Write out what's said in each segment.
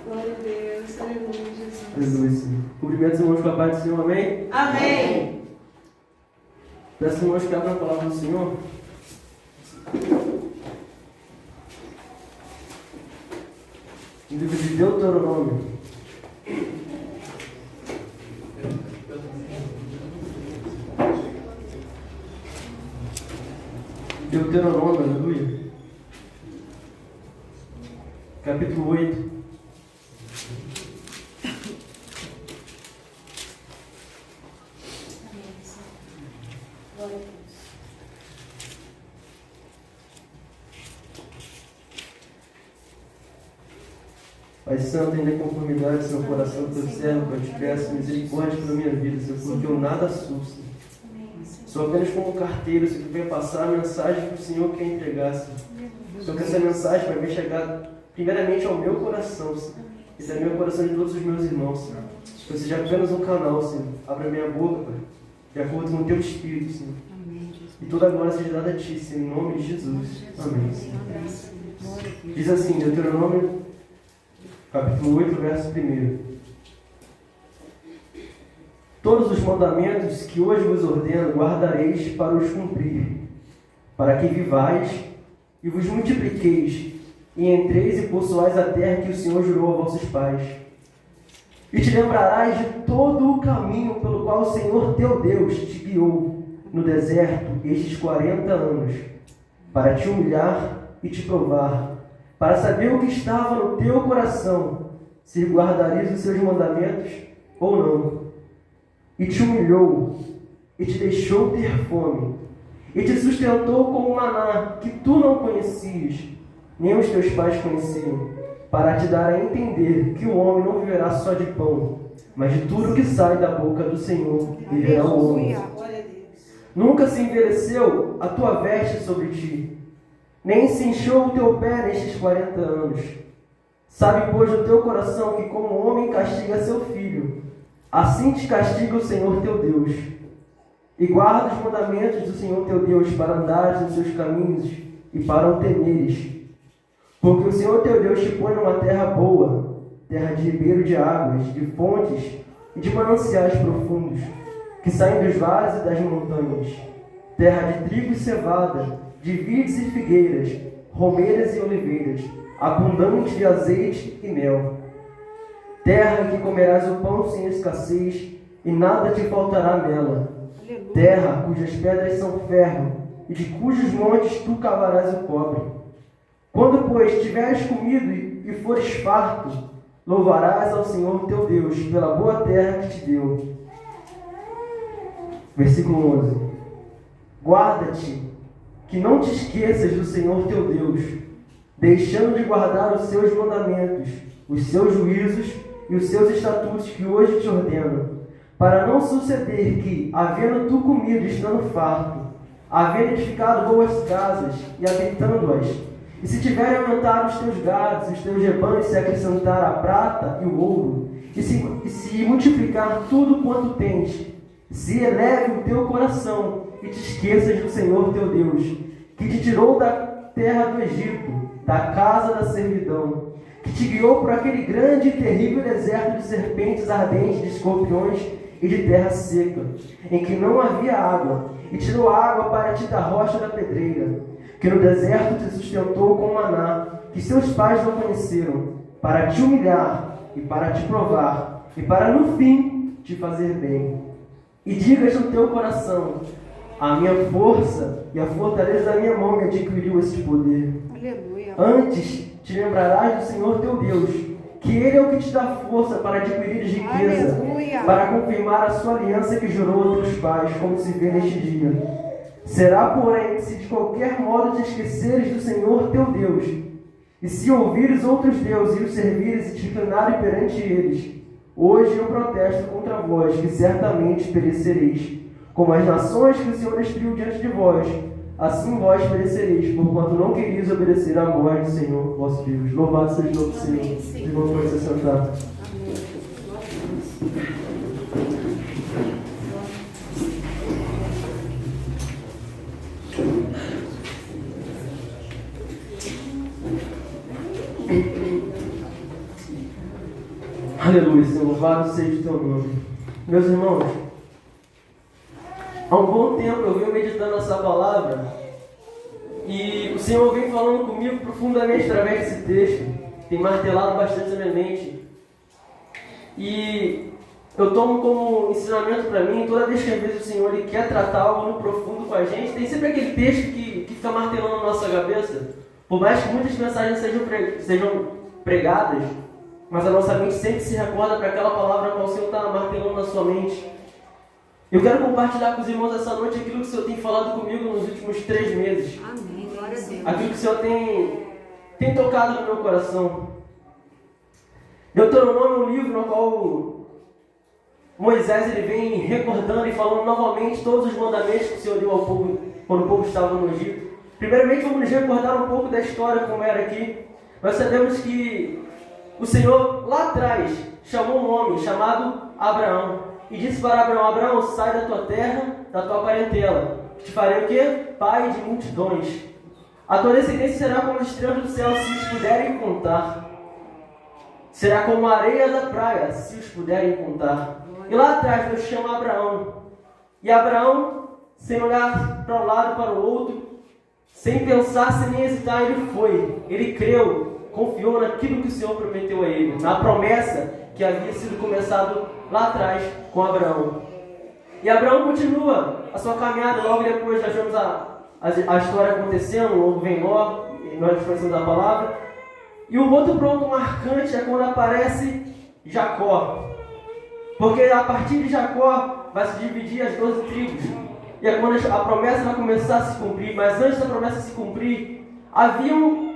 Glória a Deus. Aleluia, Jesus. Aleluia, Senhor. Cumprimento os irmãos com a paz do Senhor, amém? Amém. Peço, irmãos, que abram a palavra do Senhor. No livro de Deuteronômio. Deuteronômio, aleluia. Capítulo 8. Glória a Deus. Pai Santo, tenha conformidade no coração do teu servo, eu te peço misericórdia pela minha vida, Senhor, porque eu nada assusto. Sou apenas como um carteiro, Senhor, que veio passar a mensagem que o Senhor quer entregar, Senhor. Senhor, que essa mensagem vai chegar primeiramente ao meu coração, Senhor, e também ao coração de todos os meus irmãos, Senhor. Que eu seja apenas um canal, Senhor. Abra minha boca, Pai, de acordo com o teu Espírito, Senhor. E toda a glória seja dada a ti, Senhor, em nome de Jesus. Amém, Senhor. Diz assim, Deuteronômio, capítulo 8, verso 1. Todos os mandamentos que hoje vos ordeno guardareis para os cumprir, para que vivais e vos multipliqueis, e entreis e possuais a terra que o Senhor jurou a vossos pais. E te lembrarás de todo o caminho pelo qual o Senhor teu Deus te guiou no deserto estes 40 anos, para te humilhar e te provar, para saber o que estava no teu coração, se guardares os seus mandamentos ou não. E te humilhou, e te deixou ter fome, e te sustentou com o maná que tu não conhecias, nem os teus pais conheciam, para te dar a entender que o homem não viverá só de pão, mas de tudo que sai da boca do Senhor viverá o homem. Nunca se envelheceu a tua veste sobre ti, nem se inchou o teu pé nestes 40 anos. Sabe, pois, no teu coração que como o homem castiga seu filho, assim te castiga o Senhor teu Deus. E guarda os mandamentos do Senhor teu Deus para andares nos seus caminhos e para o temeres. Porque o Senhor teu Deus te põe numa terra boa, terra de ribeiro de águas, de fontes e de mananciais profundos, que saem dos vales e das montanhas, terra de trigo e cevada, de vides e figueiras, romeiras e oliveiras, abundante de azeite e mel. Terra em que comerás o pão sem escassez, e nada te faltará nela. Aleluia. Terra cujas pedras são ferro, e de cujos montes tu cavarás o cobre. Quando, pois, tiveres comido e fores farto, louvarás ao Senhor teu Deus pela boa terra que te deu. Versículo 11. Guarda-te, que não te esqueças do Senhor teu Deus, deixando de guardar os seus mandamentos, os seus juízos e os seus estatutos que hoje te ordeno, para não suceder que, havendo tu comido e estando farto, havendo edificado boas casas e habitando-as, e se tiverem aumentado os teus gados, os teus rebanhos, se acrescentar a prata e o ouro, e se multiplicar tudo quanto tens, se eleve o teu coração e te esqueças do Senhor teu Deus, que te tirou da terra do Egito, da casa da servidão, que te guiou por aquele grande e terrível deserto de serpentes ardentes, de escorpiões e de terra seca, em que não havia água, e tirou água para ti da rocha da pedreira, que no deserto te sustentou com maná, que seus pais não conheceram, para te humilhar e para te provar, e para no fim te fazer bem. E digas no teu coração: a minha força e a fortaleza da minha mão me adquiriu esse poder. Aleluia. Antes te lembrarás do Senhor teu Deus, que Ele é o que te dá força para adquirir riqueza, aleluia, para confirmar a sua aliança que jurou a teus pais, como se vê neste dia. Será, porém, se de qualquer modo te esqueceres do Senhor teu Deus, e se ouvires outros deuses e os servires e te inclinares perante eles, hoje eu protesto contra vós, que certamente perecereis. Como as nações que o Senhor destruiu diante de vós, assim vós perecereis, porquanto não quereis obedecer à voz do Senhor, vosso Deus. Louvado seja o nome do Senhor. Irmão, pode se sentar. Aleluia, Senhor, louvado seja o teu nome. Meus irmãos, há um bom tempo eu venho meditando essa palavra e o Senhor vem falando comigo profundamente através desse texto, tem martelado bastante na minha mente. E eu tomo como ensinamento para mim, toda vez que às vezes o Senhor ele quer tratar algo no profundo com a gente, tem sempre aquele texto que fica martelando na nossa cabeça. Por mais que muitas mensagens sejam pregadas, mas a nossa mente sempre se recorda para aquela palavra que o Senhor está martelando na sua mente. Eu quero compartilhar com os irmãos essa noite aquilo que o Senhor tem falado comigo nos últimos 3 meses. Amém. Glória a Deus. Aquilo que o Senhor tem tocado no meu coração. Deuteronômio é um livro no qual Moisés ele vem recordando e falando novamente todos os mandamentos que o Senhor deu ao povo quando o povo estava no Egito. Primeiramente, vamos nos recordar um pouco da história como era aqui. Nós sabemos que o Senhor lá atrás chamou um homem chamado Abraão e disse para Abraão: Abraão, sai da tua terra, da tua parentela. Te farei o quê? Pai de multidões. A tua descendência será como as estrelas do céu, se os puderem contar. Será como a areia da praia, se os puderem contar. E lá atrás Deus chama Abraão. E Abraão, sem olhar para um lado para o outro, sem pensar, sem nem hesitar, ele foi. Ele creu, confiou naquilo que o Senhor prometeu a ele, na promessa que havia sido começado lá atrás com Abraão. E Abraão continua a sua caminhada. Logo depois nós vemos a história acontecendo, logo vem Ló, e nós conhecemos a palavra. E o outro ponto marcante é quando aparece Jacó. Porque a partir de Jacó vai se dividir as 12 tribos. E é quando a promessa vai começar a se cumprir. Mas antes da promessa se cumprir, havia um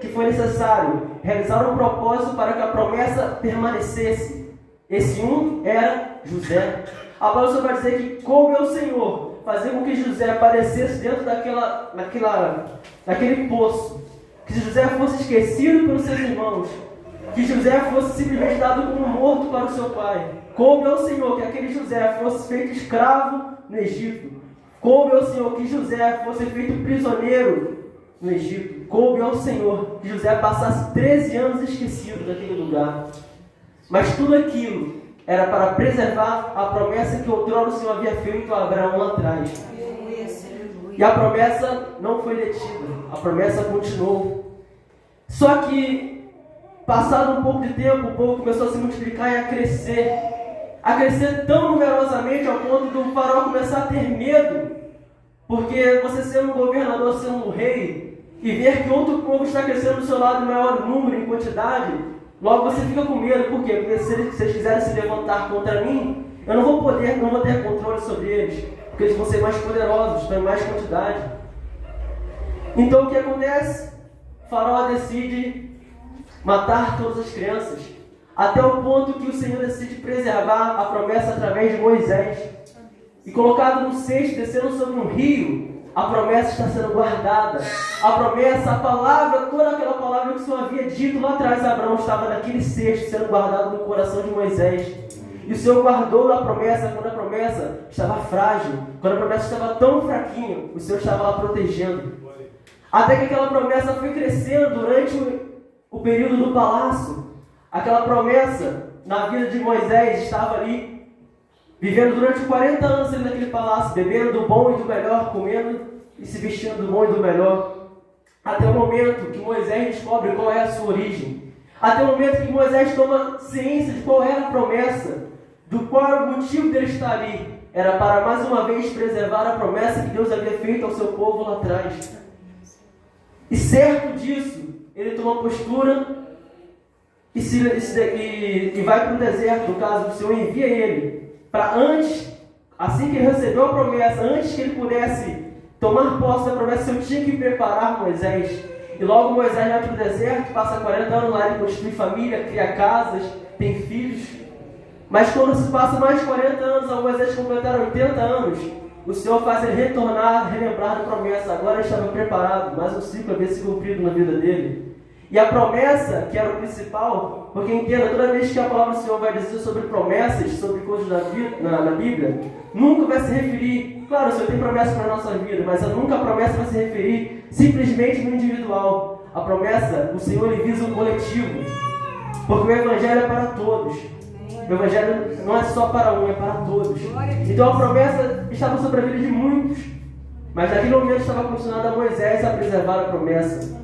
que foi necessário realizar um propósito para que a promessa permanecesse. Esse era José. A palavra vai dizer que coube ao Senhor fazer com que José aparecesse dentro daquele poço. Que José fosse esquecido pelos seus irmãos. Que José fosse simplesmente dado como morto para o seu pai. Coube ao Senhor que aquele José fosse feito escravo no Egito. Coube ao Senhor que José fosse feito prisioneiro no Egito. Coube ao Senhor que José passasse 13 anos esquecido daquele lugar. Mas tudo aquilo era para preservar a promessa que outrora o Senhor havia feito a Abraão lá atrás. E a promessa não foi detida. A promessa continuou. Só que, passado um pouco de tempo, o povo começou a se multiplicar e a crescer tão numerosamente ao ponto do faraó começar a ter medo, porque você sendo um governador, sendo um rei, e ver que outro povo está crescendo do seu lado em maior número, em quantidade, logo você fica com medo. Por quê? Porque se eles quiserem se levantar contra mim, eu não vou ter controle sobre eles, porque eles vão ser mais poderosos, estão em mais quantidade. Então o que acontece? O faraó decide matar todas as crianças, até o ponto que o Senhor decide preservar a promessa através de Moisés. E colocado no cesto, descendo sobre um rio, a promessa está sendo guardada. A promessa, a palavra, toda aquela palavra que o Senhor havia dito lá atrás a Abraão estava naquele cesto, sendo guardado no coração de Moisés. E o Senhor guardou a promessa quando a promessa estava frágil, quando a promessa estava tão fraquinha, o Senhor estava lá protegendo. Até que aquela promessa foi crescendo durante o período do palácio. Aquela promessa na vida de Moisés estava ali, vivendo durante 40 anos ali naquele palácio, bebendo do bom e do melhor, comendo e se vestindo do bom e do melhor. Até o momento que Moisés descobre qual é a sua origem. Até o momento que Moisés toma ciência de qual era a promessa, do qual era o motivo dele estar ali. Era para mais uma vez preservar a promessa que Deus havia feito ao seu povo lá atrás. E certo disso, ele toma postura e vai para o deserto. No caso, o Senhor envia ele para antes, assim que ele recebeu a promessa, antes que ele pudesse tomar posse da promessa, o Senhor tinha que preparar Moisés. E logo Moisés vai para o deserto, passa 40 anos lá, ele constitui família, cria casas, tem filhos. Mas quando se passa mais de 40 anos, ao Moisés completar 80 anos, o Senhor faz ele retornar, relembrar da promessa. Agora ele estava preparado, mais um ciclo havia se cumprido na vida dele. E a promessa, que era o principal, porque entenda, toda vez que a palavra do Senhor vai dizer sobre promessas, sobre coisas na Bíblia, nunca vai se referir, claro, o Senhor tem promessa para a nossa vida, mas nunca a promessa vai se referir simplesmente no individual. A promessa, o Senhor ele visa o coletivo. Porque o Evangelho é para todos. O Evangelho não é só para um, é para todos. Então a promessa estava sobre a vida de muitos. Mas naquele momento estava condicionado a Moisés a preservar a promessa.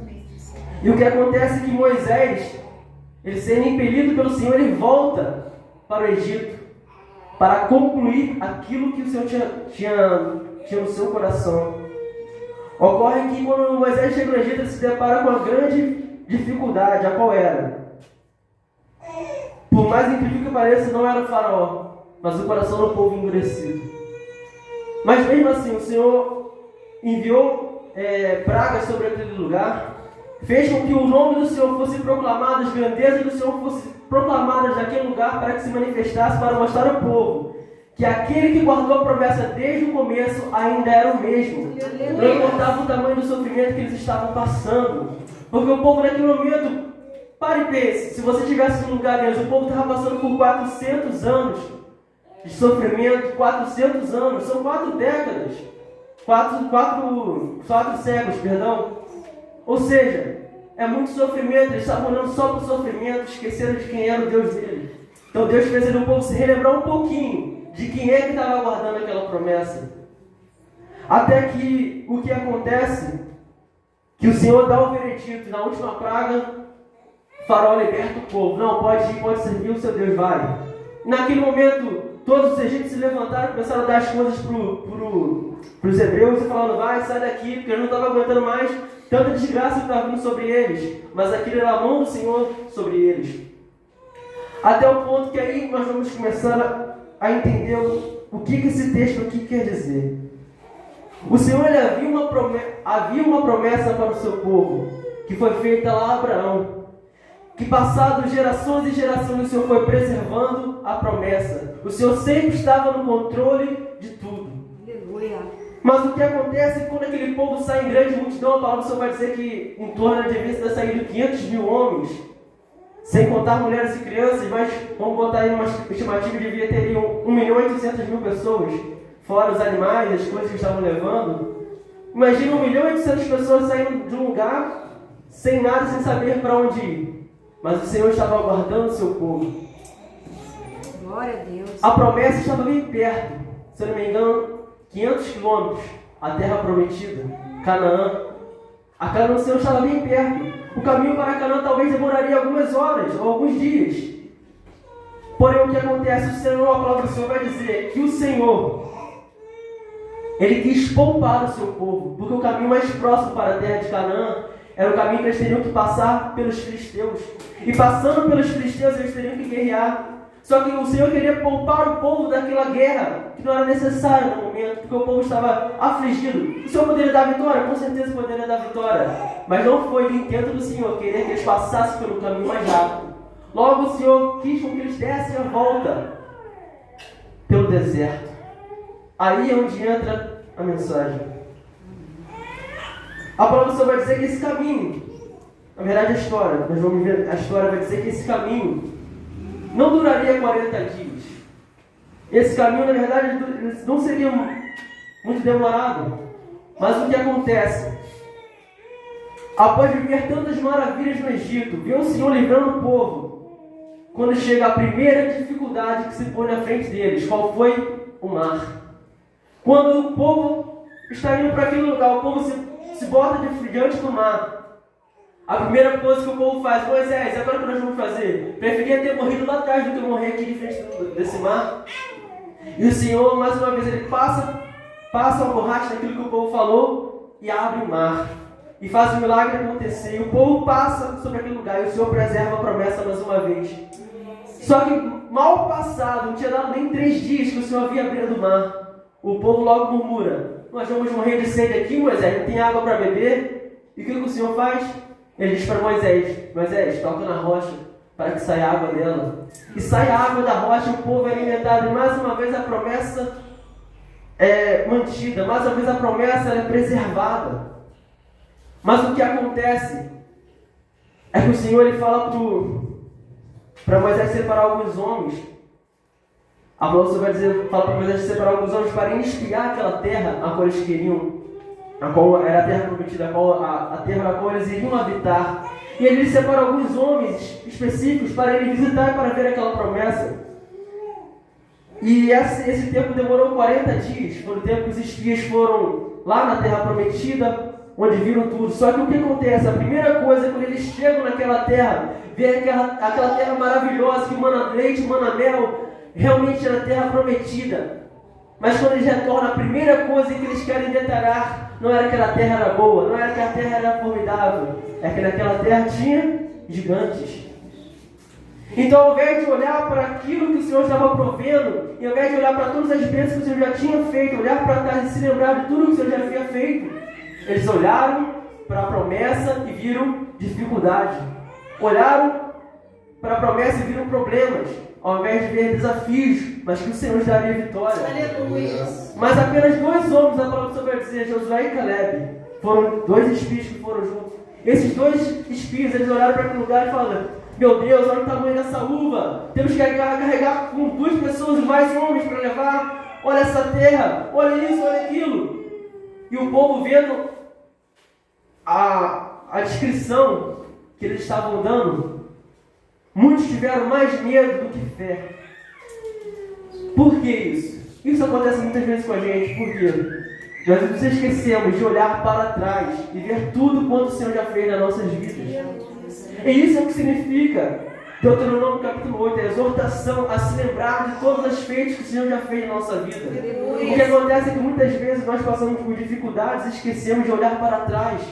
E o que acontece é que Moisés, ele sendo impelido pelo Senhor, ele volta para o Egito para concluir aquilo que o Senhor tinha no seu coração. Ocorre que quando Moisés chega no Egito, ele se depara com uma grande dificuldade, a qual era? Por mais incrível que pareça, não era o faraó, mas o coração do povo endurecido. Mas mesmo assim, o Senhor enviou pragas sobre aquele lugar, fez com que o nome do Senhor fosse proclamado, as grandezas do Senhor fossem proclamadas naquele lugar para que se manifestasse, para mostrar ao povo que aquele que guardou a promessa desde o começo ainda era o mesmo. Não importava o tamanho do sofrimento que eles estavam passando. Porque o povo naquele momento, pare e pense, se você estivesse no lugar deles, o povo estava passando por 400 anos de sofrimento, 400 anos, são 4 décadas, 4 séculos, perdão. Ou seja, é muito sofrimento, eles estavam olhando só para o sofrimento, esqueceram de quem era o Deus deles. Então Deus fez o povo se relembrar um pouquinho de quem é que estava aguardando aquela promessa. Até que o que acontece, que o Senhor dá o veredito, na última praga, o faraó liberta o povo. Não, pode ir, pode servir, o seu Deus vai. Naquele momento, todos os egípcios se levantaram, começaram a dar as coisas para os hebreus e falando, vai, sai daqui, porque eu não estava aguentando mais tanta desgraça que estava vindo sobre eles. Mas aquilo era a mão do Senhor sobre eles. Até o ponto que aí nós vamos começar a entender o que esse texto aqui quer dizer. O Senhor, ele havia uma promessa para o seu povo, que foi feita lá a Abraão, que passado gerações e gerações o Senhor foi preservando a promessa. O Senhor sempre estava no controle de tudo. Aleluia. Mas o que acontece é que quando aquele povo sai em grande multidão, a palavra do Senhor vai dizer que em torno de ter saído 500 mil homens, sem contar mulheres e crianças, mas vamos botar aí uma estimativa, devia ter 1.800.000 pessoas, fora os animais, as coisas que estavam levando. Imagina 1.800.000 pessoas saindo de um lugar, sem nada, sem saber para onde ir. Mas o Senhor estava aguardando o seu povo. Glória a Deus. A promessa estava bem perto, se eu não me engano, 500 quilômetros, a terra prometida, Canaã. A Canaã do Senhor estava bem perto. O caminho para Canaã talvez demoraria algumas horas ou alguns dias. Porém, o que acontece? O Senhor, a palavra do Senhor vai dizer que o Senhor, ele quis poupar o seu povo, porque o caminho mais próximo para a terra de Canaã era o caminho que eles teriam que passar pelos filisteus. E passando pelos filisteus, eles teriam que guerrear. Só que o Senhor queria poupar o povo daquela guerra, que não era necessária no momento, porque o povo estava afligido. O Senhor poderia dar vitória? Com certeza poderia dar vitória. Mas não foi do intento do Senhor querer que eles passassem pelo caminho mais rápido. Logo o Senhor quis com que eles dessem a volta pelo deserto. Aí é onde entra a mensagem. A palavra do Senhor vai dizer que esse caminho, na verdade a história, nós vamos ver, a história vai dizer que esse caminho não duraria 40 dias. Esse caminho, na verdade, não seria muito demorado. Mas o que acontece? Após viver tantas maravilhas no Egito, ver o Senhor livrando o povo, quando chega a primeira dificuldade que se põe na frente deles, qual foi? O mar. Quando o povo está indo para aquele lugar, o povo se bota diante do mar. A primeira coisa que o povo faz, Moisés, agora o que nós vamos fazer? Preferia ter morrido lá atrás do que morrer aqui de frente desse mar. E o Senhor, mais uma vez, ele passa a borracha daquilo que o povo falou e abre o mar. E faz o milagre acontecer. E o povo passa sobre aquele lugar e o Senhor preserva a promessa mais uma vez. Só que mal passado, não tinha dado nem 3 dias que o Senhor havia abrido o mar. O povo logo murmura, nós vamos morrer de sede aqui, Moisés, não tem água para beber. E o que o Senhor faz? Ele diz para Moisés, Moisés, toca na rocha para que saia a água dela. E sai a água da rocha, o povo é alimentado. E mais uma vez a promessa é mantida, mais uma vez a promessa é preservada. Mas o que acontece é que o Senhor ele fala para Moisés separar alguns homens. A palavra vai dizer, fala para Moisés separar alguns homens para espiar aquela terra a qual eles queriam, a qual era a terra prometida, a terra na qual eles iriam habitar. E ele separa alguns homens específicos para ele visitar e para ver aquela promessa. E esse tempo demorou 40 dias. Foi o tempo que os espias foram lá na Terra Prometida, onde viram tudo. Só que o que acontece? A primeira coisa, quando eles chegam naquela terra, vê aquela terra maravilhosa, que mana leite, mana mel, realmente era a Terra Prometida. Mas quando eles retornam, a primeira coisa que eles querem detalhar não era que a terra era boa, não era que a terra era formidável, é que naquela terra tinha gigantes. Então, ao invés de olhar para aquilo que o Senhor estava provendo, e ao invés de olhar para todas as bênçãos que o Senhor já tinha feito, olhar para trás e se lembrar de tudo que o Senhor já havia feito, eles olharam para a promessa e viram dificuldade. Olharam para a promessa e viram problemas, ao invés de ver desafios, mas que o Senhor nos daria vitória. Aleluia. Mas apenas 2 homens, a palavra do Senhor vai dizer, Josué e Caleb, foram 2 espias que foram juntos. Esses 2 espias, eles olharam para aquele lugar e falaram: meu Deus, olha o tamanho dessa uva, temos que carregar com 2 pessoas e mais homens para levar, olha essa terra, olha isso, olha aquilo. E o povo vendo a descrição que eles estavam dando, muitos tiveram mais medo do que fé. Por que isso? Isso acontece muitas vezes com a gente. Por quê? Nós nos esquecemos de olhar para trás e ver tudo quanto o Senhor já fez nas nossas vidas. E isso é o que significa Deuteronômio capítulo 8, a exortação a se lembrar de todos os feitos que o Senhor já fez na nossa vida. O que acontece é que muitas vezes nós passamos por dificuldades e esquecemos de olhar para trás.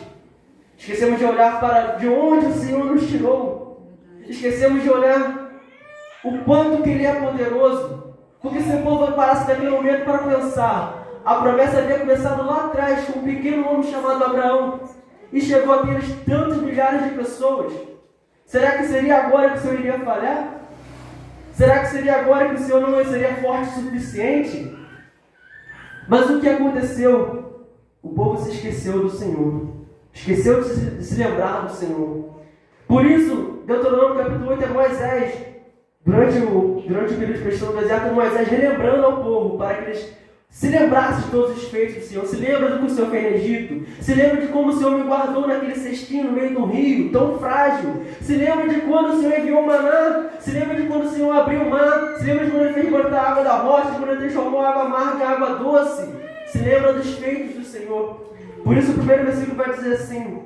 Esquecemos de olhar para de onde o Senhor nos tirou. Esquecemos de olhar o quanto que Ele é poderoso. Porque se o povo parasse naquele momento para pensar, a promessa havia começado lá atrás com um pequeno homem chamado Abraão e chegou a ter tantos milhares de pessoas. Será que seria agora que o Senhor iria falhar? Será que seria agora que o Senhor não seria forte o suficiente? Mas o que aconteceu? O povo se esqueceu do Senhor. Esqueceu de se lembrar do Senhor. Por isso, Deuteronômio capítulo 8 é Moisés, durante o período de prestação do deserto, Moisés relembrando ao povo, para que eles se lembrassem de todos os feitos do Senhor. Se lembra do que o Senhor fez no Egito. Se lembra de como o Senhor me guardou naquele cestinho no meio do rio, tão frágil. Se lembra de quando o Senhor enviou o maná. Se lembra de quando o Senhor abriu o mar. Se lembra de quando Ele fez brotar a água da rocha, de quando Ele transformou a água amarga em água doce. Se lembra dos feitos do Senhor. Por isso o primeiro versículo vai dizer assim: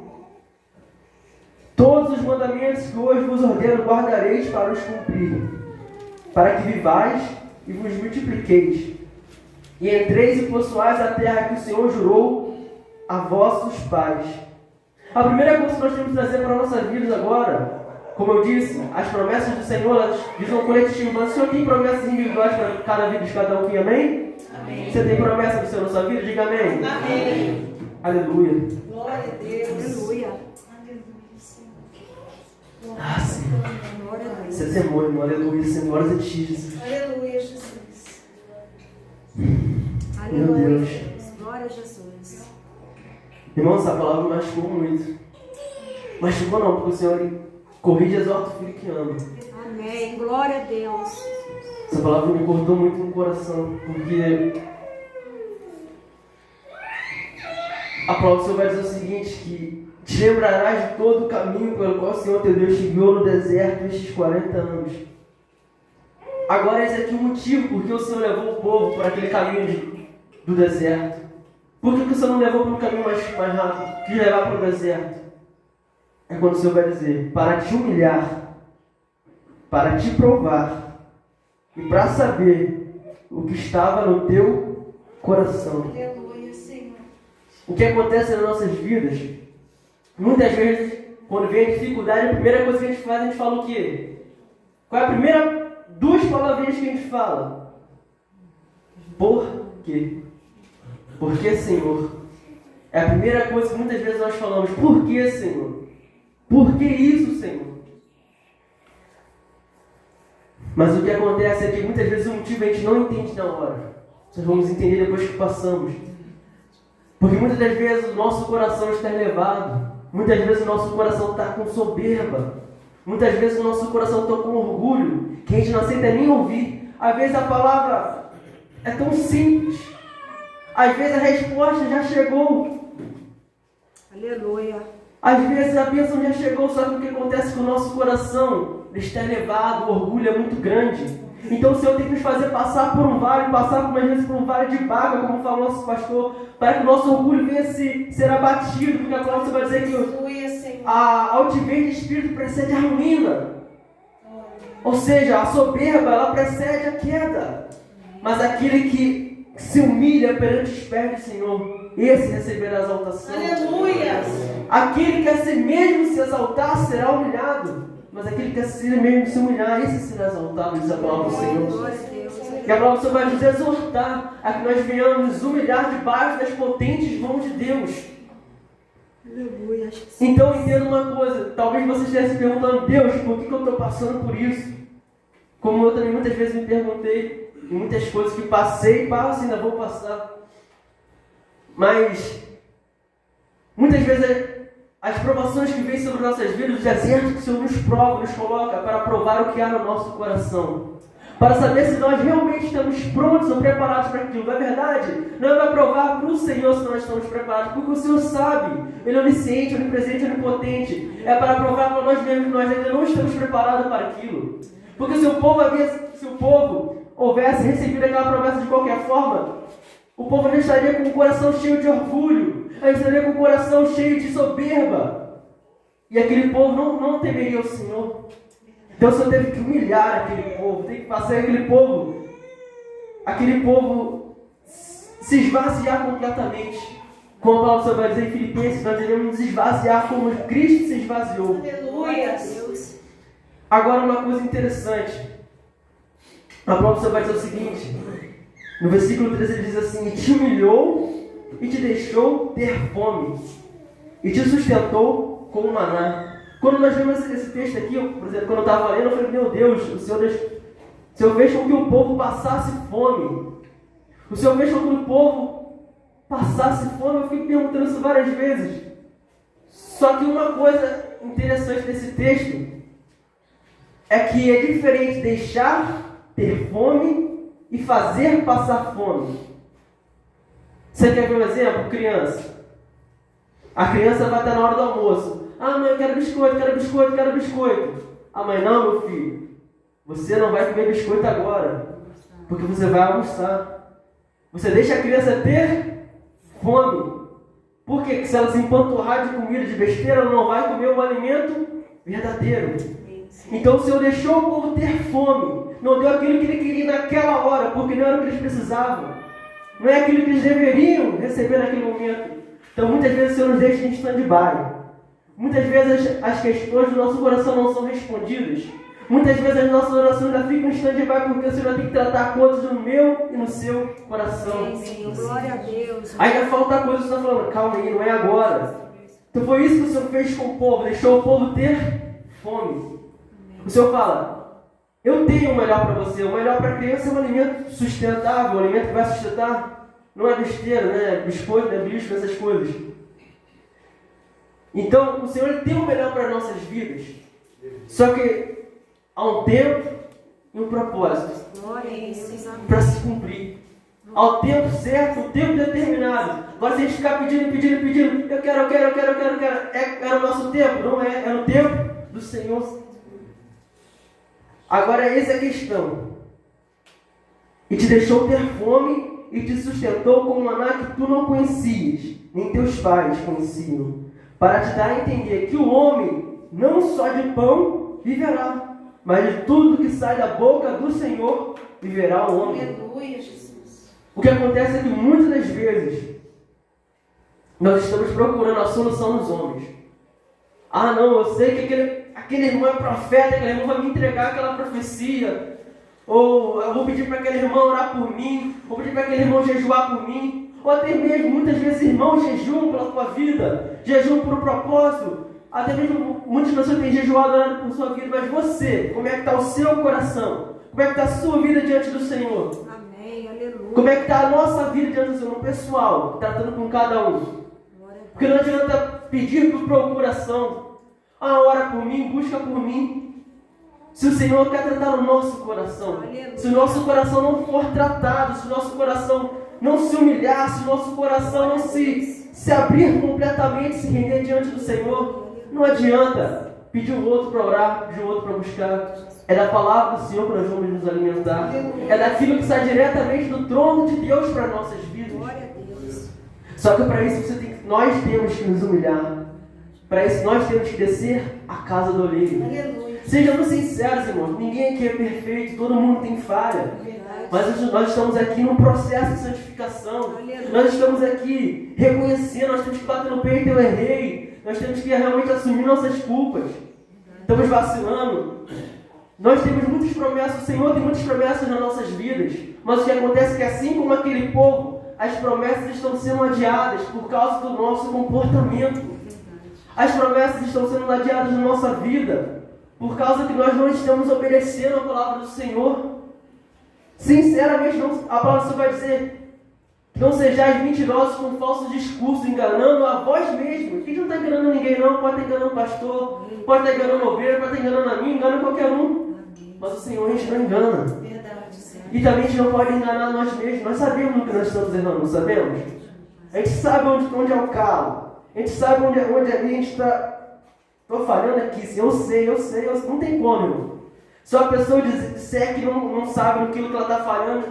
todos os mandamentos que hoje vos ordeno guardareis para os cumprir, para que vivais e vos multipliqueis, e entreis e possuais a terra que o Senhor jurou a vossos pais. A primeira coisa que nós temos que trazer para a nossa vida agora, como eu disse, as promessas do Senhor, elas visam coletivo, mas o Senhor tem promessas individuais para cada vida de cada um aqui, amém? Amém. Você tem promessa do Senhor na sua vida? Diga amém. Amém. Aleluia. Glória a Deus. Aleluia. Ah, Senhor. Glória a Deus. Você é temor, irmão. Aleluia, Senhor. Glória a ti, Jesus. Aleluia, Jesus. Aleluia. Deus. Glória a Jesus. Irmão, essa palavra machucou muito. Machucou não, porque o Senhor ele corrige e exorta o filho que ama. Amém. Glória a Deus. Essa palavra me cortou muito no coração, porque a palavra do Senhor vai dizer o seguinte, que te lembrarás de todo o caminho pelo qual o Senhor teu Deus te guiou no deserto estes 40 anos. Agora esse aqui é o motivo porque o Senhor levou o povo por aquele caminho do deserto. Por que o Senhor não levou para um caminho mais rápido, que levar para o deserto? É quando o Senhor vai dizer, para te humilhar, para te provar, e para saber o que estava no teu coração. Aleluia, Senhor. O que acontece nas nossas vidas, muitas vezes, quando vem a dificuldade, a primeira coisa que a gente faz, a gente fala o quê? Qual é a primeira 2 palavrinhas que a gente fala? Por quê? Por que, Senhor? É a primeira coisa que muitas vezes nós falamos. Por que, Senhor? Por que isso, Senhor? Mas o que acontece é que muitas vezes o motivo a gente não entende na hora. Nós vamos entender depois que passamos. Porque muitas das vezes o nosso coração está elevado. Muitas vezes o nosso coração está com soberba. Muitas vezes o nosso coração está com orgulho, que a gente não aceita nem ouvir. Às vezes a palavra é tão simples. Às vezes a resposta já chegou. Aleluia. Às vezes a bênção já chegou, só que o que acontece com o nosso coração? Ele está elevado, o orgulho é muito grande. Então o Senhor tem que nos fazer passar por um vale, passar por, às vezes, por um vale de baga, como falou nosso pastor, para que o nosso orgulho venha ser abatido, porque a palavra vai dizer que Aleluia, Senhor. a altivez de espírito precede a ruína. Ou seja, a soberba, ela precede a queda. Mas aquele que se humilha perante os pés do Senhor, esse receberá a exaltação. Aleluia. Aquele que a si mesmo se exaltar será humilhado. Mas aquele que a si mesmo se humilhar, esse será exaltado, diz a palavra do Senhor. Glória a Deus. E a palavra do Senhor vai nos exortar a que nós venhamos nos humilhar debaixo das potentes mãos de Deus. Aleluia. Então entenda uma coisa, talvez você esteja se perguntando, Deus, por que eu estou passando por isso? Como eu também muitas vezes me perguntei, em muitas coisas que passei, passo e ainda vou passar. Mas, muitas vezes, as provações que vêm sobre nossas vidas, os desertos que o Senhor nos prova, nos coloca para provar o que há no nosso coração. Para saber se nós realmente estamos prontos ou preparados para aquilo. Não é verdade? Não é para provar para o Senhor se nós estamos preparados, porque o Senhor sabe. Ele é onisciente, onipresente, onipotente. É para provar para nós mesmos que nós ainda não estamos preparados para aquilo. Porque se o povo houvesse recebido aquela promessa de qualquer forma, o povo não estaria com o coração cheio de orgulho, estaria com o coração cheio de soberba. E aquele povo não temeria o Senhor. Então o Senhor teve que humilhar aquele povo, tem que fazer aquele povo se esvaziar completamente. Como a palavra do Senhor vai dizer em Filipenses, nós devemos nos esvaziar como Cristo se esvaziou. Aleluia. Deus. Agora uma coisa interessante. A palavra do Senhor vai dizer o seguinte, no versículo 13 ele diz assim: e te humilhou e te deixou ter fome, e te sustentou com o maná. Quando nós vemos esse texto aqui, por exemplo, quando eu estava lendo, eu falei, meu Deus, o Senhor fez com que o povo passasse fome. O Senhor fez com que o povo passasse fome. Eu fiquei perguntando isso várias vezes. Só que uma coisa interessante desse texto é que é diferente deixar ter fome e fazer passar fome. Você quer ver um exemplo? Criança. A criança vai estar na hora do almoço. Ah, mãe, eu quero biscoito, quero biscoito, quero biscoito. A mãe, não, meu filho. Você não vai comer biscoito agora, porque você vai almoçar. Você deixa a criança ter fome. Por quê? Porque se ela se empanturrar de comida, de besteira, ela não vai comer um alimento verdadeiro. Então o Senhor deixou o povo ter fome. Não deu aquilo que ele queria naquela hora, porque não era o que eles precisavam. Não é aquilo que eles deveriam receber naquele momento. Então muitas vezes o Senhor nos deixa em stand-by. Muitas vezes as questões do nosso coração não são respondidas. Muitas vezes as nossas orações ainda ficam em stand-by, porque o Senhor tem que tratar coisas no meu e no seu coração. Senhor, glória a Deus. Ainda falta coisa, você está falando, calma aí, não é agora. Então foi isso que o Senhor fez com o povo, deixou o povo ter fome. O Senhor fala, eu tenho o melhor para você. O melhor para a criança é um alimento sustentável, um alimento que vai sustentar. Não é besteira, né? Biscoito, né? Bicho, essas coisas. Então, o Senhor tem o melhor para as nossas vidas. Só que há um tempo e um propósito Glória a Deus. Amém. para se cumprir. Ao tempo certo, o tempo determinado. Agora, se a gente ficar pedindo, eu quero. É o nosso tempo? Não é. É no tempo do Senhor. Agora, essa é a questão. E te deixou ter fome e te sustentou com um maná que tu não conhecias, nem teus pais conheciam, para te dar a entender que o homem não só de pão viverá, mas de tudo que sai da boca do Senhor viverá o homem. Aleluia, Jesus. O que acontece é que muitas das vezes nós estamos procurando a solução nos homens. Ah, não, eu sei que aquele irmão é profeta, aquele irmão vai me entregar aquela profecia. Ou eu vou pedir para aquele irmão orar por mim, vou pedir para aquele irmão jejuar por mim. Ou até mesmo, muitas vezes, irmãos jejuam pela tua vida, jejuam por um propósito. Até mesmo, muitas pessoas têm jejuado orando por sua vida, mas você, como é que está o seu coração? Como é que está a sua vida diante do Senhor? Amém, aleluia. Como é que está a nossa vida diante do Senhor, no pessoal, tratando com cada um? Glória a Porque não adianta pedir por procuração. Ah, ora por mim, busca por mim. Se o Senhor quer tratar o nosso coração, se o nosso coração não for tratado, se o nosso coração não se humilhar, se o nosso coração não se se abrir completamente, se render diante do Senhor. Não adianta pedir o outro para orar, pedir o outro para buscar. É da palavra do Senhor que nós vamos nos alimentar. É daquilo que sai diretamente do trono de Deus para nossas vidas. Glória a Deus. Só que para isso nós temos que nos humilhar. Para isso nós temos que descer a casa do oleiro. Aleluia. Sejamos sinceros, irmãos. Ninguém aqui é perfeito, todo mundo tem falha. Mas nós estamos aqui num processo de santificação. Nós estamos aqui reconhecendo, nós temos que bater no peito, eu errei. Nós temos que realmente assumir nossas culpas. Estamos vacilando. Nós temos muitas promessas, o Senhor tem muitas promessas nas nossas vidas. Mas o que acontece é que assim como aquele povo, as promessas estão sendo adiadas por causa do nosso comportamento. As promessas estão sendo adiadas na nossa vida por causa que nós não estamos obedecendo a palavra do Senhor. Sinceramente, a palavra do Senhor vai dizer: não sejais mentirosos com falsos discursos, enganando a vós mesmos. Quem não está enganando ninguém não, pode estar enganando o pastor, pode estar enganando o obreiro, pode estar enganando a mim, engana qualquer um. Mas o Senhor a gente não engana. Verdade, Senhor. E também a gente não pode enganar nós mesmos. Nós sabemos o que nós estamos errando, não sabemos? A gente sabe onde é o calo. A gente sabe onde ali a gente está. Estou falhando aqui, sim, eu sei, não tem como, irmão. Se a pessoa disser que não sabe naquilo que ela está falhando,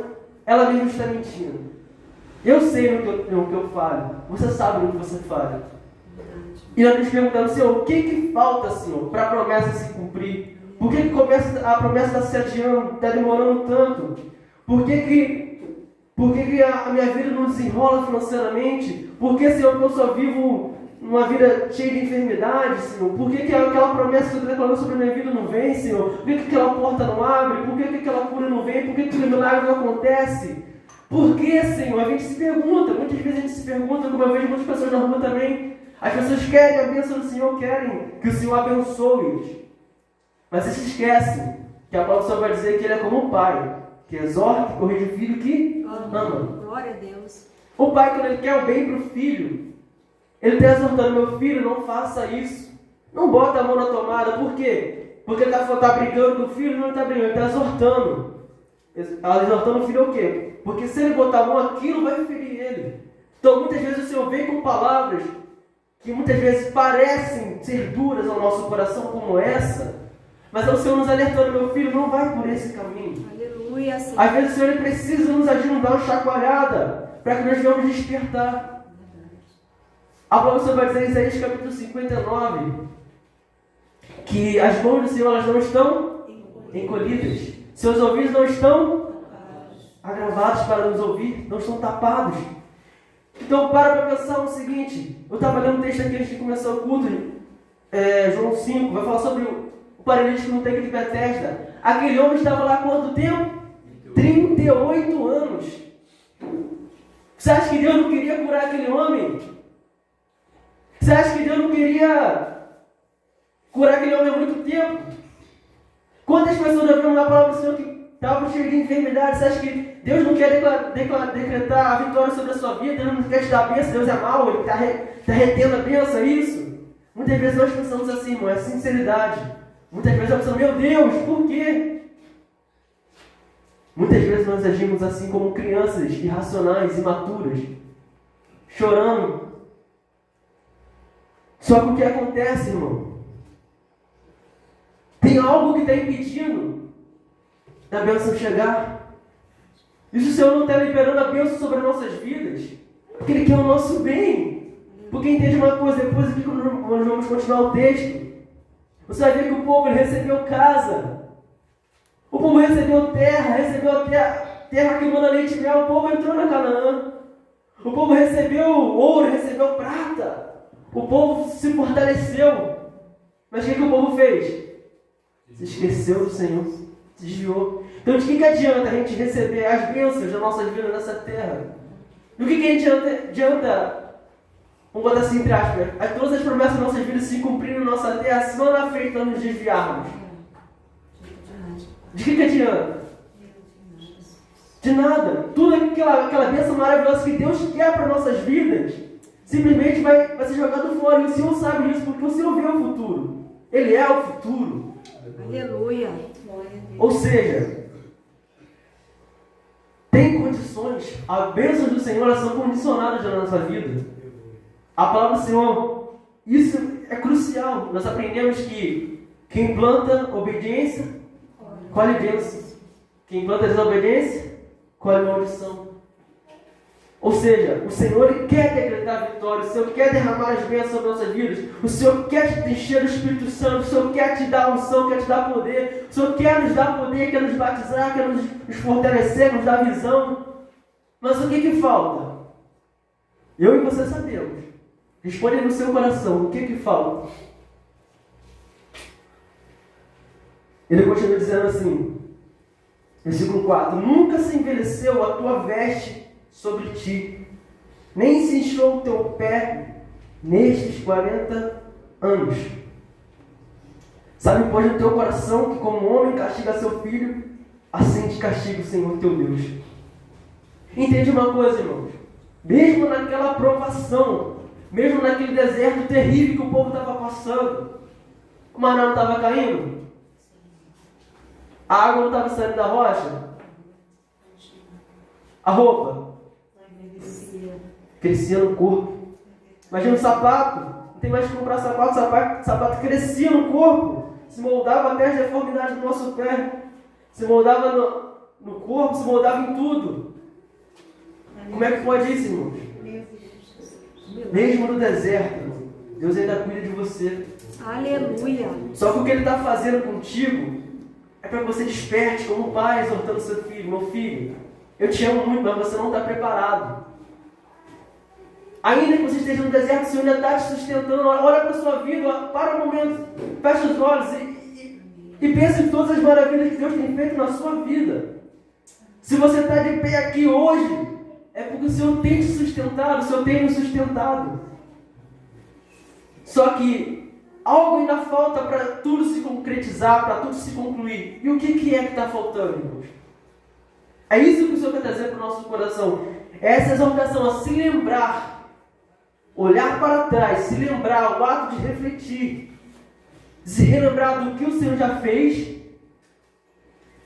ela mesmo está mentindo. Eu sei no que eu falho. Você sabe no que você falha. E nós nos perguntamos: Senhor, o que falta, Senhor, para a promessa se cumprir? Por que a promessa está se adiando, está demorando tanto? Por que a minha vida não desenrola financeiramente? Por que, Senhor, que eu só vivo uma vida cheia de enfermidades, Senhor? Por que aquela promessa que eu declarou sobre a minha vida não vem, Senhor? Por que aquela porta não abre? Por que aquela cura não vem? Por que aquele milagre não acontece? Por que, Senhor? A gente se pergunta, muitas vezes a gente se pergunta, como eu vejo muitas pessoas na rua também. As pessoas querem a bênção do Senhor, querem que o Senhor abençoe-os. Mas vocês se esquecem que a palavra do Senhor vai dizer que Ele é como um pai, que exorta, que corrige o filho que ama. Glória a Deus. O pai, quando ele quer o bem para o filho, ele está exortando: meu filho, não faça isso. Não bota a mão na tomada. Por quê? Porque ele está brigando com o filho? Não está brigando, ele está exortando. Exortando o filho o quê? Porque se ele botar a mão, aquilo vai ferir ele. Então muitas vezes o Senhor vem com palavras que muitas vezes parecem ser duras ao nosso coração, como essa. Mas é o Senhor nos alertando: meu filho, não vai por esse caminho. Aleluia, Senhor. Às vezes o Senhor precisa nos agir, nos dar uma chacoalhada, para que nós venhamos despertar. A palavra do Senhor vai dizer em Isaías capítulo 59, que as mãos do Senhor elas não estão encolhidas, seus ouvidos não estão agravados para nos ouvir, não estão tapados. Então para pensar no seguinte: eu estava lendo um texto aqui antes de começar o culto, João 5, vai falar sobre o paralítico no tanque de Betesda. Aquele homem estava lá há quanto tempo? 38 anos. Você acha que Deus não queria curar aquele homem? Você acha que Deus não queria curar aquele homem há muito tempo? Quantas pessoas já viram na palavra do Senhor que estavam cheias de enfermidade? Você acha que Deus não quer decretar a vitória sobre a sua vida? Deus não quer te dar a bênção? Deus é mau, Ele está retendo a bênção, é isso? Muitas vezes nós pensamos assim, irmão, é sinceridade. Muitas vezes nós pensamos: meu Deus, por quê? Muitas vezes nós agimos assim como crianças irracionais, imaturas, chorando. Só que o que acontece, irmão? Tem algo que está impedindo da bênção chegar. E se o Senhor não está liberando a bênção sobre as nossas vidas, porque Ele quer o nosso bem. Porque entende uma coisa, depois aqui quando nós vamos continuar o texto, você vai ver que o povo ele recebeu casa. O povo recebeu terra que manda leite e mel. O povo entrou na Canaã. O povo recebeu ouro, recebeu prata. O povo se fortaleceu. Mas o que o povo fez? Se esqueceu do Senhor, se desviou. Então de que adianta a gente receber as bênçãos da nossa vida nessa terra? Do que a gente adianta, vamos botar assim entre aspas, todas as promessas das nossas vidas se cumprirem na nossa terra, se não na frente nós nos desviarmos? De que adianta? De nada. Tudo aquela bênção maravilhosa que Deus quer para nossas vidas, simplesmente vai ser jogado fora. E o Senhor sabe disso, porque o Senhor vê o futuro. Ele é o futuro. Aleluia. Ou seja, tem condições. As bênçãos do Senhor elas são condicionadas na nossa vida. A palavra do Senhor, isso é crucial. Nós aprendemos que quem planta obediência, colhe bênção. Quem planta desobediência, colhe maldição. Ou seja, o Senhor Ele quer decretar vitória, o Senhor quer derramar as bênçãos sobre nossas vidas, o Senhor quer te encher do Espírito Santo, o Senhor quer te dar unção, quer te dar poder, o Senhor quer nos dar poder, quer nos batizar, quer nos fortalecer, nos dar visão. Mas o que falta? Eu e você sabemos. Responde no seu coração, o que falta? Ele continua dizendo assim, versículo 4: nunca se envelheceu a tua veste sobre ti, nem se inchou o teu pé nestes 40 anos. Sabe, pois, no teu coração que como homem castiga seu filho, assim te castiga o Senhor teu Deus. Entende uma coisa, irmãos? Mesmo naquela provação, mesmo naquele deserto terrível que o povo estava passando, o maná não estava caindo? A água não estava saindo da rocha? A roupa crescia no corpo. Imagina um sapato, não tem mais que comprar sapato crescia no corpo, se moldava até as deformidades do nosso pé, se moldava no corpo, se moldava em tudo. Como é que pode isso, irmãos? Mesmo no deserto, Deus ainda cuida de você. Aleluia. Só que o que Ele está fazendo contigo é para que você desperte como pai, exortando seu filho. Meu filho, eu te amo muito, mas você não está preparado. Ainda que você esteja no deserto, o Senhor ainda está te sustentando. Olha para a sua vida, para um momento, fecha os olhos e pense em todas as maravilhas que Deus tem feito na sua vida. Se você está de pé aqui hoje, é porque o Senhor tem te sustentado, o Senhor tem me sustentado. Só que algo ainda falta para tudo se concretizar, para tudo se concluir. E o que é que está faltando, irmãos? É isso que o Senhor quer trazer para o nosso coração. Essa exortação a se lembrar, olhar para trás, se lembrar, o ato de refletir, se relembrar do que o Senhor já fez,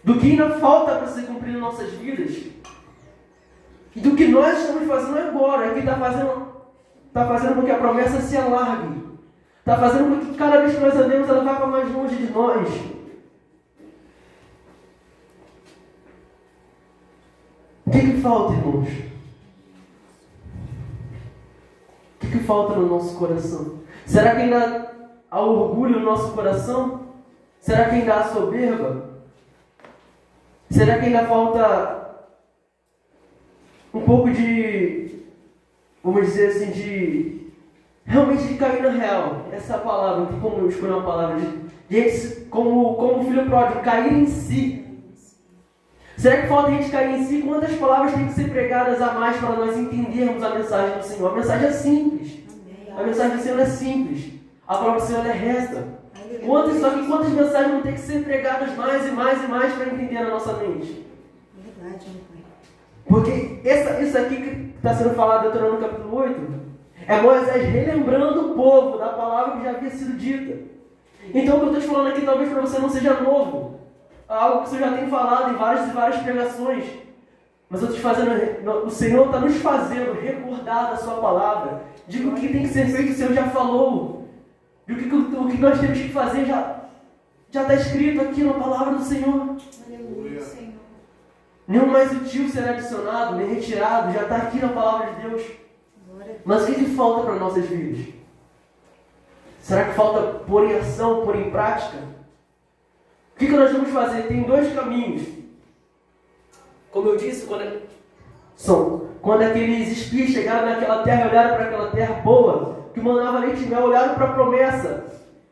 do que ainda falta para ser cumprido em nossas vidas, e do que nós estamos fazendo agora. É que está fazendo com que a promessa se alargue, está fazendo com que cada vez que nós andemos, ela vá para mais longe de nós. O que falta, irmãos? O que falta no nosso coração? Será que ainda há orgulho no nosso coração? Será que ainda há soberba? Será que ainda falta um pouco de, vamos dizer assim, de realmente de cair na real? Essa palavra, não tem como eu escolher uma palavra, como o filho pródigo, cair em si. Será que falta a gente cair em si? Quantas palavras têm que ser pregadas a mais para nós entendermos a mensagem do Senhor? A mensagem é simples. A mensagem do Senhor é simples. A palavra do Senhor é reta. Só que quantas mensagens vão ter que ser pregadas mais e mais e mais para entender na nossa mente? Verdade, meu pai. Porque isso aqui que está sendo falado em Deuteronômio capítulo 8 é Moisés relembrando o povo da palavra que já havia sido dita. Então o que eu estou te falando aqui talvez para você não seja novo. Algo que você já tem falado em várias e várias pregações. Mas eu estou te fazendo, o Senhor está nos fazendo recordar da sua palavra. De que o que tem que ser feito o Senhor já falou. De o que nós temos que fazer já está escrito aqui na palavra do Senhor. Aleluia, Senhor. Nenhum mais util será adicionado, nem retirado. Já está aqui na palavra de Deus. Mas o que falta para nossas vidas? Será que falta pôr em ação, pôr em prática? O que nós vamos fazer? Tem dois caminhos. Como eu disse, quando aqueles espias chegaram naquela terra e olharam para aquela terra boa, que mandava leite e mel, olharam para a promessa.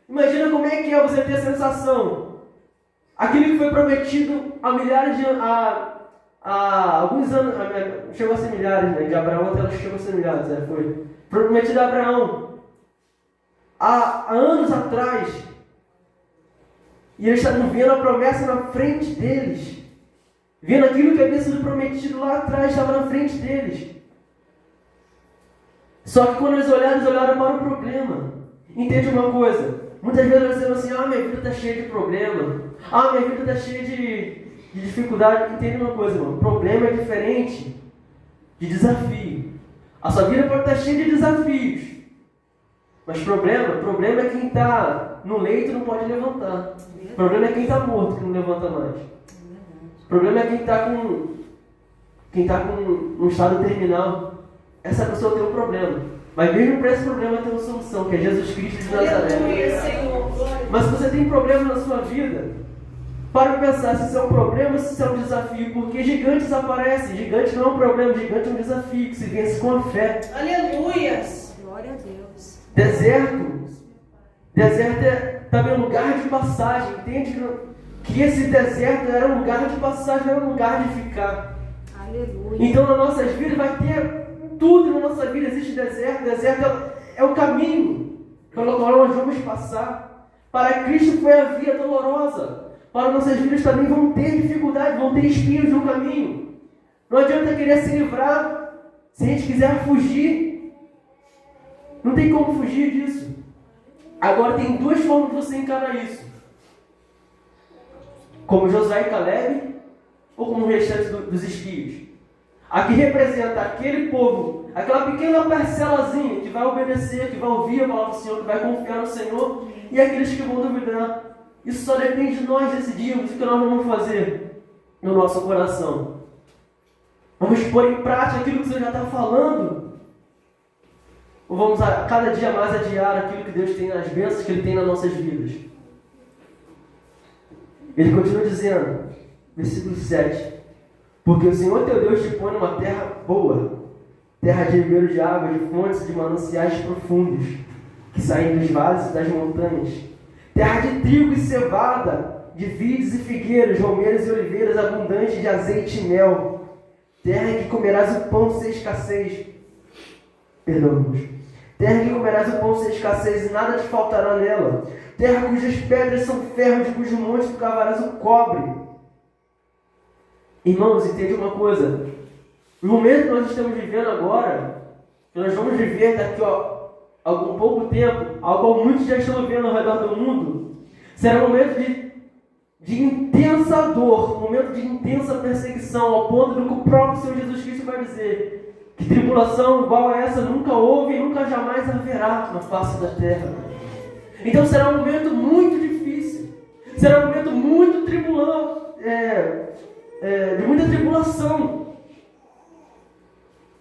Imagina como é que é você ter a sensação. Aquilo que foi prometido há milhares de anos, há alguns anos, chegou a ser milhares, né? De Abraão até ela chegou a ser milhares, foi prometido a Abraão há anos atrás. E eles estavam vendo a promessa na frente deles. Vendo aquilo que havia sido prometido lá atrás, estava na frente deles. Só que quando eles olharam para o problema. Entende uma coisa? Muitas vezes nós dizemos assim, minha vida está cheia de problema. Minha vida está cheia de dificuldade. Entende uma coisa, irmão? Problema é diferente de desafio. A sua vida pode estar cheia de desafios. Mas problema é quem está no leito e não pode levantar. Problema é quem está morto que não levanta mais. Problema é quem está com um estado terminal. Essa pessoa tem um problema. Mas mesmo para esse problema tem uma solução, que é Jesus Cristo de Nazaré. Aleluia, Senhor. Mas se você tem problema na sua vida, para pensar se isso é um problema ou se isso é um desafio, porque gigantes aparecem. Gigante não é um problema, gigante é um desafio que se vence com a fé. Aleluia. Glória a Deus. Deserto é também um lugar de passagem. Entende que esse deserto era um lugar de passagem, era um lugar de ficar. Aleluia. Então nas nossas vidas vai ter tudo na nossa vida, existe deserto. Deserto é o caminho pelo qual nós vamos passar. Para Cristo foi a via dolorosa. Para nossas vidas também vão ter dificuldade, vão ter espinhos no caminho. Não adianta querer se livrar se a gente quiser fugir. Não tem como fugir disso. Agora tem duas formas de você encarar isso. Como Josué e Caleb, ou como o restante dos espios. Aqui representa aquele povo, aquela pequena parcelazinha que vai obedecer, que vai ouvir a palavra do Senhor, que vai confiar no Senhor, e aqueles que vão duvidar. Isso só depende de nós decidirmos o que nós vamos fazer no nosso coração. Vamos pôr em prática aquilo que o Senhor já está falando? Ou vamos a cada dia mais adiar aquilo que Deus tem, as bênçãos que Ele tem nas nossas vidas? Ele continua dizendo, versículo 7, porque o Senhor teu Deus te põe numa terra boa, terra de ribeiro de água, de fontes, de mananciais profundos, que saem dos vales e das montanhas, terra de trigo e cevada, de vides e figueiras, romeiros e oliveiras, abundante de azeite e mel, terra em que comerás o pão sem escassez, terra em que comerás o pão sem escassez e nada te faltará nela, terra cujas pedras são ferro, de cujo monte tu cavarás o cobre. Irmãos, entende uma coisa, no momento que nós estamos vivendo agora, que nós vamos viver daqui a algum pouco tempo, algo que muitos já estão vendo ao redor do mundo, será um momento de intensa dor, um momento de intensa perseguição, ao ponto do que o próprio Senhor Jesus Cristo vai dizer, que tribulação igual a essa nunca houve e nunca jamais haverá na face da terra. Então será um momento muito difícil, será um momento muito de muita tribulação.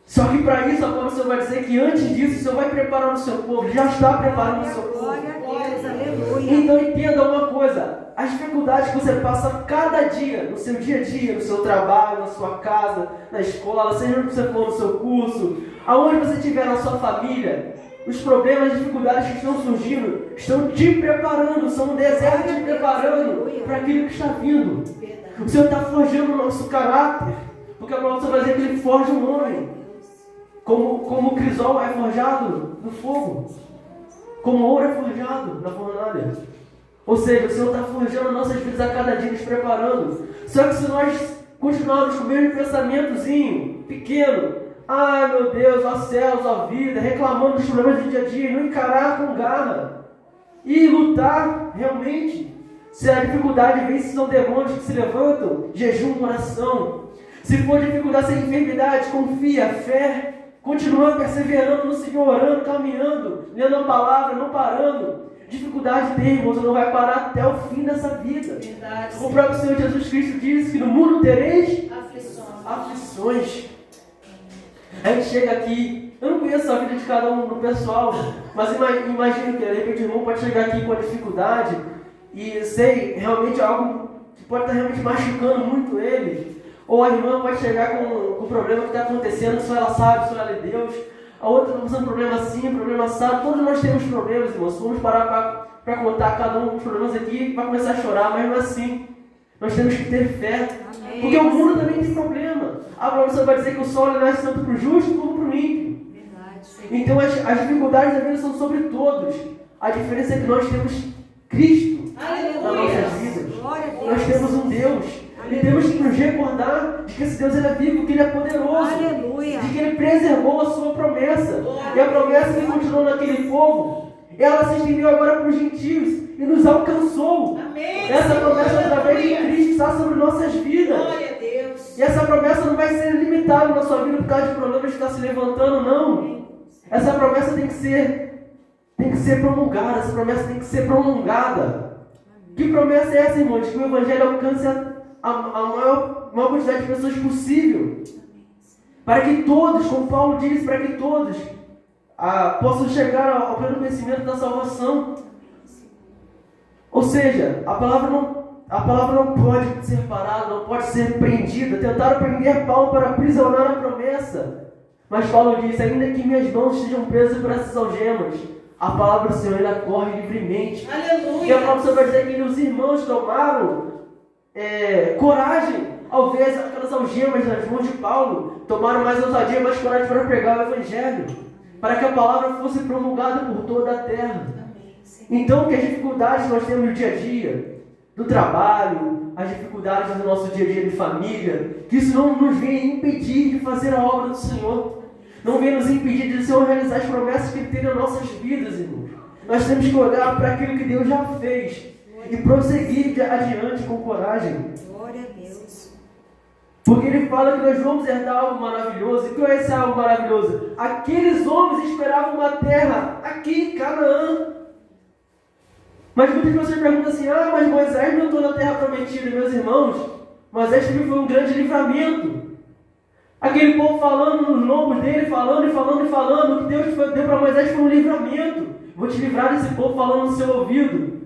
Só que para isso, agora o Senhor vai dizer que antes disso, o Senhor vai preparar o seu povo, Ele já está preparando o seu povo. Glória a Deus, aleluia. Então entenda uma coisa, as dificuldades que você passa cada dia, no seu dia a dia, no seu trabalho, na sua casa, na escola, seja onde você for no seu curso, aonde você estiver na sua família, os problemas e dificuldades que estão surgindo, estão te preparando, são um deserto te preparando para aquilo que está vindo. O Senhor está forjando o nosso caráter, porque a palavra vai dizer que Ele forja um homem, como o crisol é forjado no fogo, como o ouro é forjado na fornalha. Ou seja, o Senhor está forjando nossas vidas a cada dia, nos preparando. Só que se nós continuarmos com o mesmo pensamentozinho pequeno, ai meu Deus, ó céus, ó vida, reclamando dos problemas do dia a dia, e não encarar com garra e lutar realmente, se a dificuldade vem, se são demônios que se levantam, jejum, oração. Se for dificuldade, se é enfermidade, confia, fé, continua perseverando no Senhor, orando, caminhando, lendo a palavra, não parando. Dificuldade tem, irmãos, não vai parar até o fim dessa vida. Verdade, O próprio Senhor Jesus Cristo disse que no mundo tereis aflições. A gente chega aqui, eu não conheço a vida de cada um do pessoal, mas imagino que de repente o irmão pode chegar aqui com a dificuldade e sei realmente algo que pode estar realmente machucando muito ele. Ou a irmã pode chegar com o problema que está acontecendo, só ela sabe, só ela é Deus. A outra está passando problema assim, problema assado. Todos nós temos problemas, irmãos. Se formos parar para contar cada um dos problemas aqui, vai começar a chorar, mas não é assim. Nós temos que ter fé. Amém. Porque o mundo também tem problema. A palavra vai dizer que o sol nasce tanto para o justo como para o ímpio. Verdade, Senhor. Então as dificuldades da vida são sobre todos. A diferença é que nós temos Cristo nas nossas vidas. Glória a Deus. Nós temos um Deus. E temos que nos recordar de que esse Deus ele é vivo, que Ele é poderoso. Aleluia. De que Ele preservou a sua promessa. E a promessa que continuou naquele povo, ela se estendeu agora para os gentios e nos alcançou. Amém. Essa promessa através de Aleluia. Cristo está sobre nossas vidas. Glória a Deus. E essa promessa não vai ser limitada na sua vida por causa de problemas que estão se levantando, não. Essa promessa tem que ser tem que ser promulgada, essa promessa tem que ser prolongada. Que promessa é essa, irmãos? Que o Evangelho alcance a maior quantidade de pessoas possível. Para que todos, como Paulo diz, para que todos possam chegar ao pleno conhecimento da salvação. Ou seja, a palavra não pode ser parada, não pode ser prendida. Tentaram prender Paulo para aprisionar a promessa. Mas Paulo diz, ainda que minhas mãos estejam presas por essas algemas, a palavra do Senhor ainda corre livremente. Aleluia. E a palavra do Senhor vai dizer que os irmãos tomaram coragem ao ver aquelas algemas nas mãos de Paulo. Tomaram mais ousadia, mais coragem para pregar o Evangelho, para que a palavra fosse promulgada por toda a terra. Então, que as dificuldades que nós temos no dia a dia, do trabalho, as dificuldades do nosso dia a dia de família, que isso não nos venha impedir de fazer a obra do Senhor, não venha nos impedir de o Senhor realizar as promessas que Ele tem nas nossas vidas, irmãos. Nós temos que olhar para aquilo que Deus já fez e prosseguir adiante com coragem. Glória a Deus. Porque Ele fala que nós vamos herdar algo maravilhoso. E que é esse algo maravilhoso? Aqueles homens esperavam uma terra aqui, Canaã. Mas muitas pessoas perguntam assim, mas Moisés não entrou na terra prometida, meus irmãos. Moisés também foi um grande livramento. Aquele povo falando nos lombos dele, falando. O que Deus deu para Moisés foi um livramento. Vou te livrar desse povo falando no seu ouvido.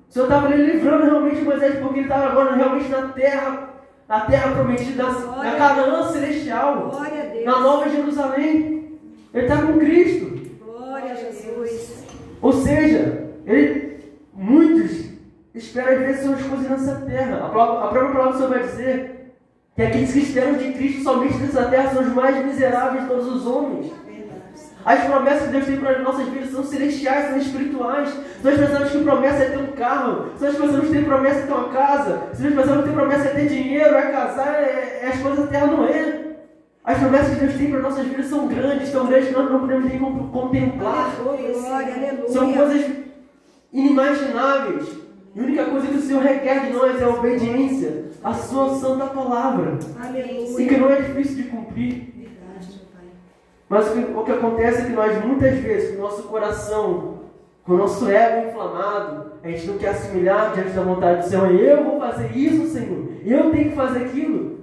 O Senhor estava ali livrando realmente Moisés, porque ele estava agora realmente na terra prometida, na Canaã celestial, Glória a Deus. na Nova Jerusalém. Ele está com Cristo. Glória a Jesus. Ou seja, muitos esperam ver suas coisas nessa terra. A própria palavra do Senhor vai dizer que aqueles que esperam de Cristo somente nessa terra são os mais miseráveis de todos os homens. As promessas que Deus tem para as nossas vidas são celestiais, são espirituais. Se nós pensamos que promessa é ter um carro, se nós pensamos que tem promessa é ter uma casa, se nós pensamos que tem promessa é ter dinheiro, é casar, as coisas da terra não é. As promessas que Deus tem para as nossas vidas são grandes, tão grandes que nós não podemos nem contemplar. Glória, aleluia. São coisas inimagináveis. E a única coisa que o Senhor requer de nós é a obediência à sua santa palavra. Aleluia. E que não é difícil de cumprir. Verdade, meu Pai. Mas o que acontece é que nós muitas vezes, com o nosso coração, com o nosso ego inflamado, a gente não quer assimilar diante da vontade do Senhor. Eu vou fazer isso, Senhor. Eu tenho que fazer aquilo.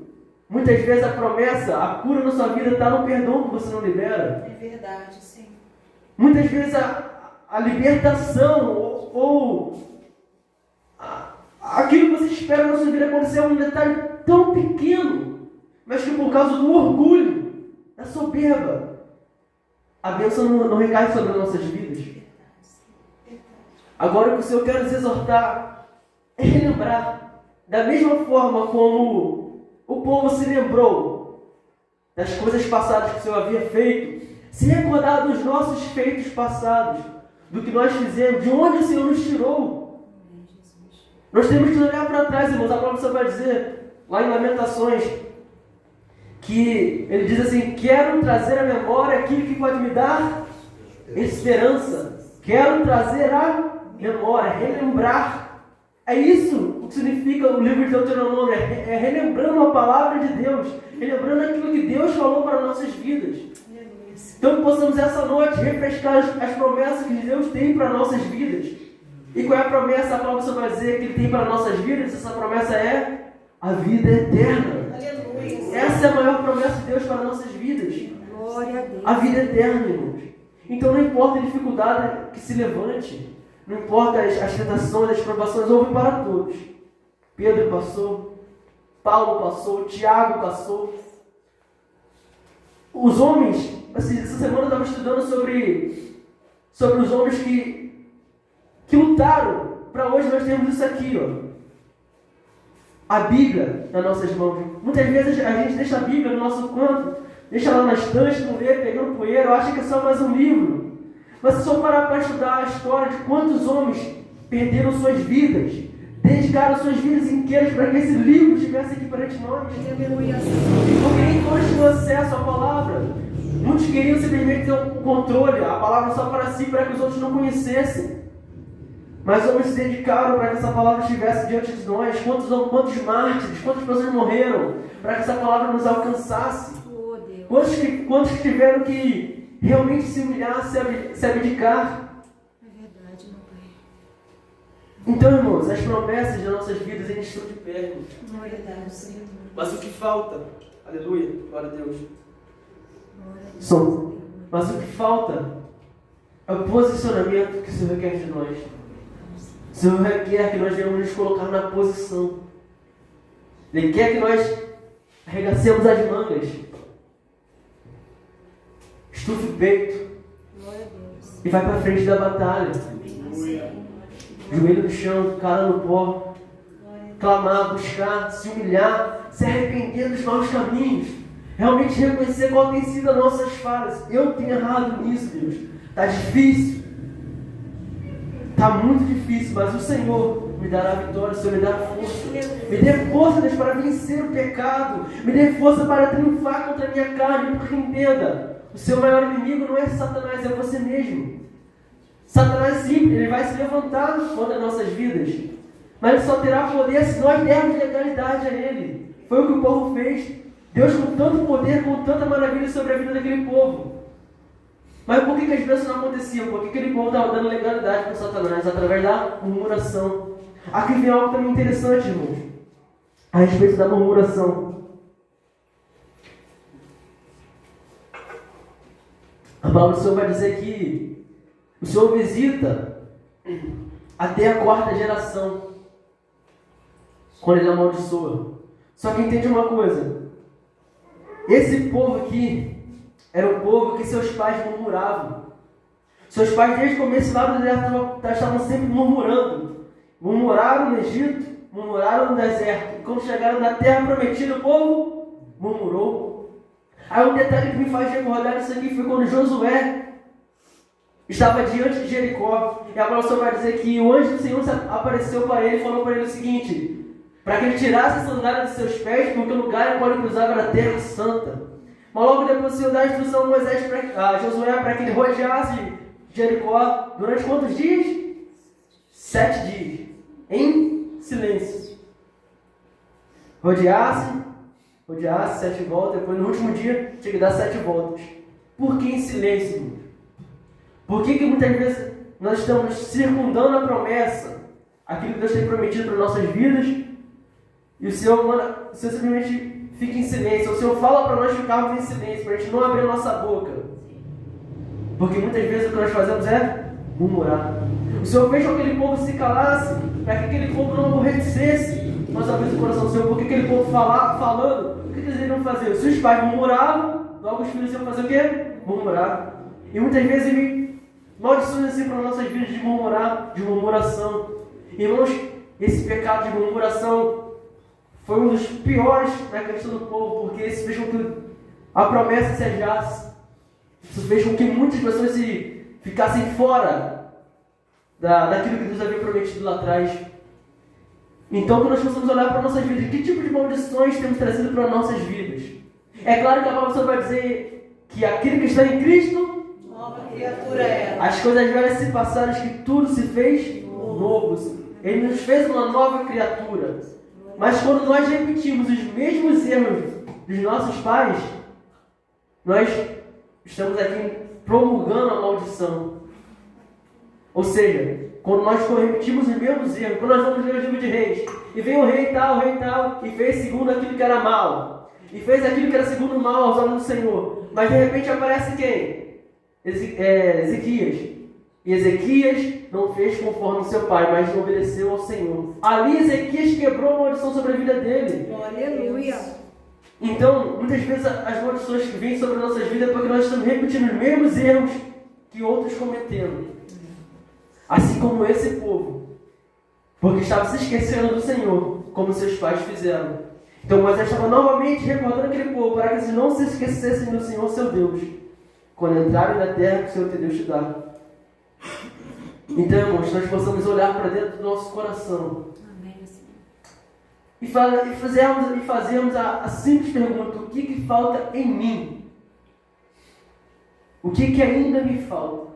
Muitas vezes a promessa, a cura na sua vida está no perdão que você não libera. É verdade, sim. Muitas vezes a libertação ou aquilo que você espera na sua vida acontecer é um detalhe tão pequeno, mas que por causa do orgulho, da soberba, a bênção não recai sobre as nossas vidas. Agora o que o Senhor quer nos exortar é relembrar, da mesma forma como o povo se lembrou das coisas passadas que o Senhor havia feito, se recordar dos nossos feitos passados, do que nós fizemos, de onde o Senhor nos tirou. Nós temos que olhar para trás, irmãos. A palavra do Senhor vai dizer, lá em Lamentações, que ele diz assim: quero trazer à memória aquilo que pode me dar esperança. Quero trazer à memória, relembrar. É isso o que significa o livro de Deuteronômio, é relembrando a palavra de Deus, relembrando aquilo que Deus falou para nossas vidas. Então que possamos essa noite refrescar as promessas que Deus tem para nossas vidas. E qual é a promessa? A palavra vai dizer que Ele tem para nossas vidas. Essa promessa é a vida eterna. Aleluia. Essa é a maior promessa de Deus para nossas vidas. Glória a Deus. A vida eterna, irmãos. Então não importa a dificuldade que se levante, não importa as tentações, as provações, houve para todos. Pedro passou, Paulo passou, Tiago passou. Os homens, essa semana eu estava estudando sobre os homens que lutaram. Para hoje nós temos isso aqui, ó. A Bíblia nas nossas mãos. Muitas vezes a gente deixa a Bíblia no nosso canto, deixa lá na estante, não lê, pegando poeira, acha que é só mais um livro. Mas se só parar para estudar a história de quantos homens perderam suas vidas, dedicaram suas vidas inteiras para que esse livro estivesse aqui perante nós. Aleluia. Porque nem todos tinham acesso à palavra. Muitos queriam simplesmente ter um controle, a palavra só para si, para que os outros não conhecessem. Mas homens se dedicaram para que essa palavra estivesse diante de nós. Quantos mártires, quantas pessoas morreram para que essa palavra nos alcançasse. Oh, Deus. Quantos que tiveram que realmente se humilhar, se abdicar. Então, irmãos, as promessas das nossas vidas eles estão de perto. Glória a Deus, Senhor. Mas o que falta, aleluia, glória a Deus. Glória a Deus. Som. Mas o que falta é o posicionamento que o Senhor requer de nós. O Senhor requer que nós venhamos nos colocar na posição. Ele quer que nós arregacemos as mangas, estufe o peito Glória a Deus. e vai para frente da batalha. Joelho no chão, cara no pó, clamar, buscar, se humilhar, se arrepender dos maus caminhos, realmente reconhecer qual tem sido as nossas falhas. Eu tenho errado nisso, Deus. Está difícil, está muito difícil, mas o Senhor me dará a vitória, o Senhor me dará força. Me dê força, Deus, para vencer o pecado. Me dê força para triunfar contra a minha carne, porque entenda, o seu maior inimigo não é Satanás, é você mesmo. Satanás sempre, ele vai se levantar contra as nossas vidas, mas ele só terá poder se nós dermos legalidade a ele. Foi o que o povo fez. Deus com tanto poder, com tanta maravilha sobre a vida daquele povo. Mas por que as bênçãos não aconteciam? Porque aquele povo estava dando legalidade para Satanás através da murmuração. Aqui vem algo também interessante, irmãos, a respeito da murmuração. A palavra do Senhor vai dizer que o Senhor visita até a quarta geração, quando ele amaldiçoa. Só que entende uma coisa, esse povo aqui era um povo que seus pais murmuravam. Seus pais desde o começo lá do deserto estavam sempre murmurando. Murmuraram no Egito, murmuraram no deserto. E quando chegaram na terra prometida, o povo murmurou. Aí um detalhe que me faz recordar isso aqui foi quando Josué estava diante de Jericó. E a palavra vai dizer que o anjo do Senhor apareceu para ele e falou para ele o seguinte: para que ele tirasse a sandália de seus pés, porque o lugar em qual ele cruzava era a terra santa. Mas logo depois o Senhor dá a instrução a Moisés a Josué para que ele rodeasse Jericó durante quantos dias? 7 dias. Em silêncio. Rodeasse 7 voltas, depois no último dia tinha que dar 7 voltas. Por que em silêncio, irmão? Por que muitas vezes nós estamos circundando a promessa, aquilo que Deus tem prometido para nossas vidas, e o Senhor simplesmente fica em silêncio? O Senhor fala para nós ficarmos em silêncio, para a gente não abrir a nossa boca. Porque muitas vezes o que nós fazemos é murmurar. O Senhor fez com que aquele povo se calasse, para que aquele povo não aborrecesse mais uma vez o coração do Senhor. Porque aquele povo falando, o que eles iriam fazer? Se os pais murmuravam, logo os filhos iam fazer o quê? Murmurar. E muitas vezes ele maldições assim para nossas vidas de murmurar, de murmuração. Irmãos, esse pecado de murmuração foi um dos piores na questão do povo, porque isso fez com que a promessa se adiasse. Isso fez com que muitas pessoas ficassem fora daquilo que Deus havia prometido lá atrás. Então, quando nós possamos olhar para nossas vidas, que tipo de maldições temos trazido para nossas vidas? É claro que a palavra vai dizer que aquele que está em Cristo, Nova criatura é. as coisas velhas se passaram, que tudo se fez novo. Ele nos fez uma nova criatura. Mas quando nós repetimos os mesmos erros dos nossos pais, nós estamos aqui promulgando a maldição. Ou seja, quando nós repetimos os mesmos erros, quando nós vamos ler o livro de Reis, e vem o rei tal, e fez segundo aquilo que era mal, e fez aquilo que era segundo mal aos olhos do Senhor, mas de repente aparece quem? Ezequias. E Ezequias não fez conforme o seu pai, mas obedeceu ao Senhor. Ali Ezequias quebrou a maldição sobre a vida dele. Aleluia. Então, muitas vezes as maldições que vêm sobre a nossa vida é porque nós estamos repetindo os mesmos erros que outros cometeram. Assim como esse povo. Porque estava se esquecendo do Senhor, como seus pais fizeram. Então Moisés estava novamente recordando aquele povo, para que eles não se esquecessem do Senhor, seu Deus, quando entrarem na terra que o Senhor teu Deus te dá. Então, irmãos, nós possamos olhar para dentro do nosso coração. Amém, Senhor. E fazermos a simples pergunta: o que falta em mim? O que ainda me falta?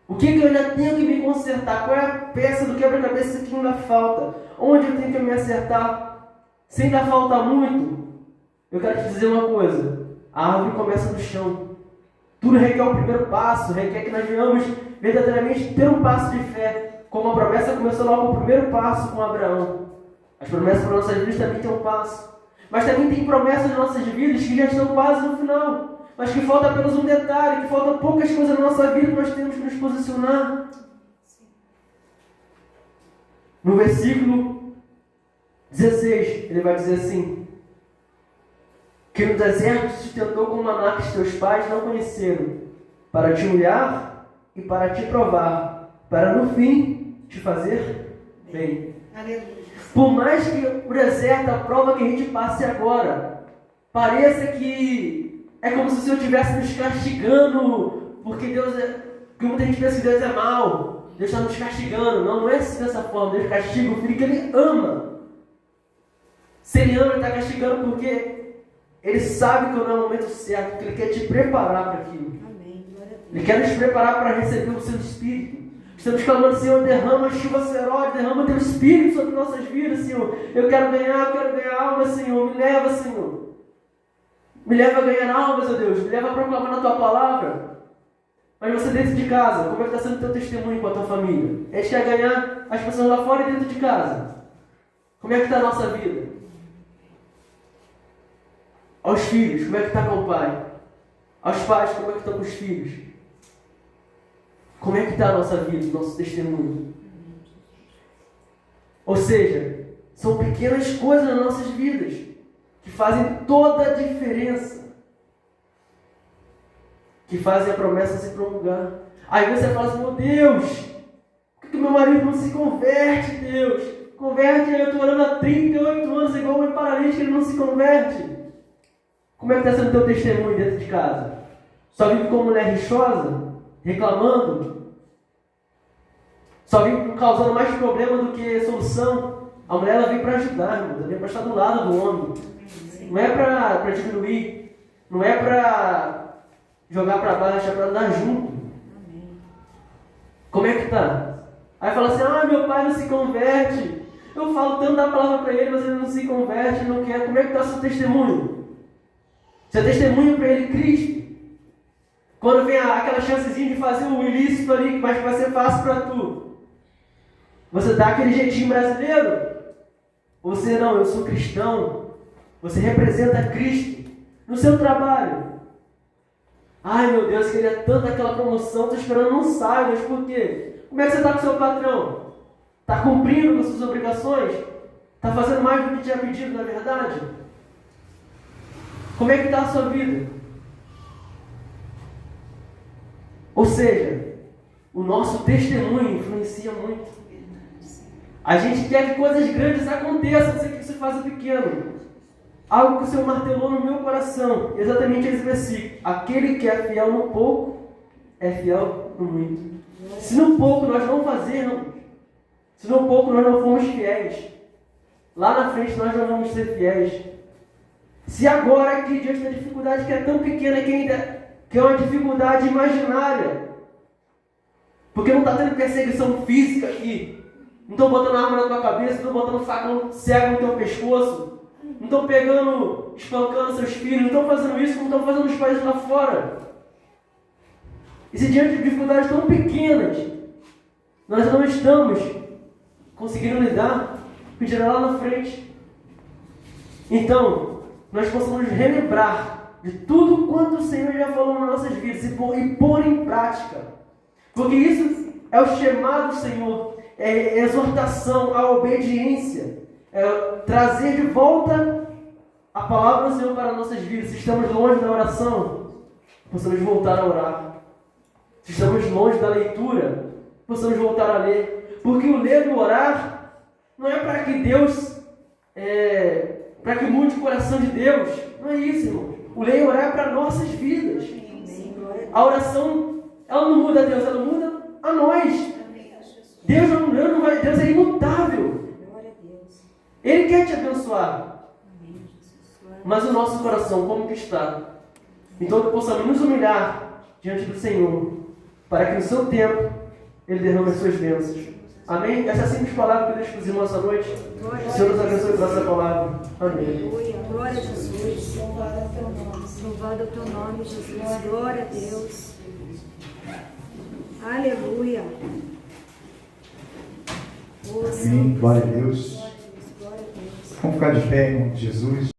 O que eu ainda tenho que me consertar? Qual é a peça do quebra-cabeça que ainda falta? Onde eu tenho que me acertar? Se ainda falta muito, eu quero te dizer uma coisa: a árvore começa no chão. Tudo requer o primeiro passo, requer que nós venhamos verdadeiramente ter um passo de fé, como a promessa começou logo o primeiro passo com Abraão. As promessas para nossas vidas também têm um passo. Mas também tem promessas nas nossas vidas que já estão quase no final. Mas que falta apenas um detalhe, que faltam poucas coisas na nossa vida que nós temos que nos posicionar. No versículo 16, ele vai dizer assim: que no deserto te sustentou com maná que teus pais não conheceram, para te humilhar e para te provar, para no fim te fazer bem. Aleluia. Por mais que o deserto, a prova que a gente passe agora, pareça que é como se o Senhor estivesse nos castigando, porque Deus é. Porque muita gente pensa que Deus é mau, Deus está nos castigando. Não, não é assim dessa forma. Deus castiga o filho que Ele ama. Se Ele ama, Ele está castigando porque Ele sabe que não é o momento certo, porque Ele quer te preparar para aquilo. Amém. Glória a Deus. Ele quer nos preparar para receber o seu Espírito. Estamos clamando, Senhor, derrama chuva seróide, derrama teu Espírito sobre nossas vidas, Senhor. Eu quero ganhar almas, Senhor. Me leva, Senhor. Me leva a ganhar almas, ó Deus. Me leva a proclamar a tua palavra. Mas você dentro de casa, como é que está sendo o teu testemunho com a tua família? A gente quer ganhar as pessoas lá fora e dentro de casa. Como é que está a nossa vida? Aos filhos, como é que está com o pai? Aos pais, como é que estão com os filhos? Como é que está a nossa vida, nosso testemunho? Ou seja, são pequenas coisas nas nossas vidas que fazem toda a diferença. Que fazem a promessa se promulgar. Aí você fala assim: meu Deus, por que meu marido não se converte, Deus? Converte, eu estou orando há 38 anos, igual um paralítico, ele não se converte. Como é que está sendo o teu testemunho dentro de casa? Só vive como mulher rixosa? Reclamando? Só vive causando mais problema do que solução? A mulher, ela vem para ajudar, irmão. Ela vem para estar do lado do homem. Não é para diminuir. Não é para jogar para baixo, é para andar junto. Como é que está? Aí fala assim: meu pai não se converte. Eu falo tanto da palavra para ele, mas ele não se converte, não quer. Como é que está o seu testemunho? Seu testemunho para ele, Cristo. Quando vem aquela chancezinha de fazer o ilícito ali, mas que vai ser fácil para tu, você dá aquele jeitinho brasileiro? Você não, eu sou cristão. Você representa Cristo no seu trabalho. Ai meu Deus, queria tanto aquela promoção, estou esperando, não sai, mas por quê? Como é que você está com o seu patrão? Está cumprindo com as suas obrigações? Está fazendo mais do que tinha pedido, na verdade? Como é que está a sua vida? Ou seja, o nosso testemunho influencia muito. A gente quer que coisas grandes aconteçam, não sei o que você faz o pequeno. Algo que o Senhor martelou no meu coração, exatamente esse versículo: aquele que é fiel no pouco, é fiel no muito. Se no pouco nós não fazermos, se no pouco nós não formos fiéis, lá na frente nós não vamos ser fiéis. Se agora aqui, diante da dificuldade que é tão pequena, que é uma dificuldade imaginária, porque não está tendo perseguição física aqui, não estão botando arma na tua cabeça, não estão botando facão cego no teu pescoço, não estão pegando, espancando seus filhos, não estão fazendo isso como estão fazendo os países lá fora. E se diante de dificuldades tão pequenas, nós não estamos conseguindo lidar, pedirá lá na frente. Então, nós possamos relembrar de tudo quanto o Senhor já falou nas nossas vidas e pôr em prática. Porque isso é o chamado do Senhor, é exortação à obediência, é trazer de volta a palavra do Senhor para as nossas vidas. Se estamos longe da oração, possamos voltar a orar. Se estamos longe da leitura, possamos voltar a ler. Porque o ler e o orar não é para que Deus, para que mude o coração de Deus. Não é isso, irmão. O ler e orar é para nossas vidas. A oração, ela não muda a Deus, ela muda a nós. Deus não vai, Deus é imutável. Ele quer te abençoar. Mas o nosso coração, como que está? Então que possamos nos humilhar diante do Senhor, para que no seu tempo Ele derrame as suas bênçãos. Amém? Essa é a simples palavra que eu deixo para os irmãos essa noite. O Senhor nos abençoe por essa palavra. Amém. Aleluia. Glória a Jesus. Louvado é o teu nome. Louvado é o teu nome, Jesus. Glória a Deus. Aleluia. Oh, Amém. Glória a Deus. Glória a Deus. Vamos ficar de pé em nome de Jesus.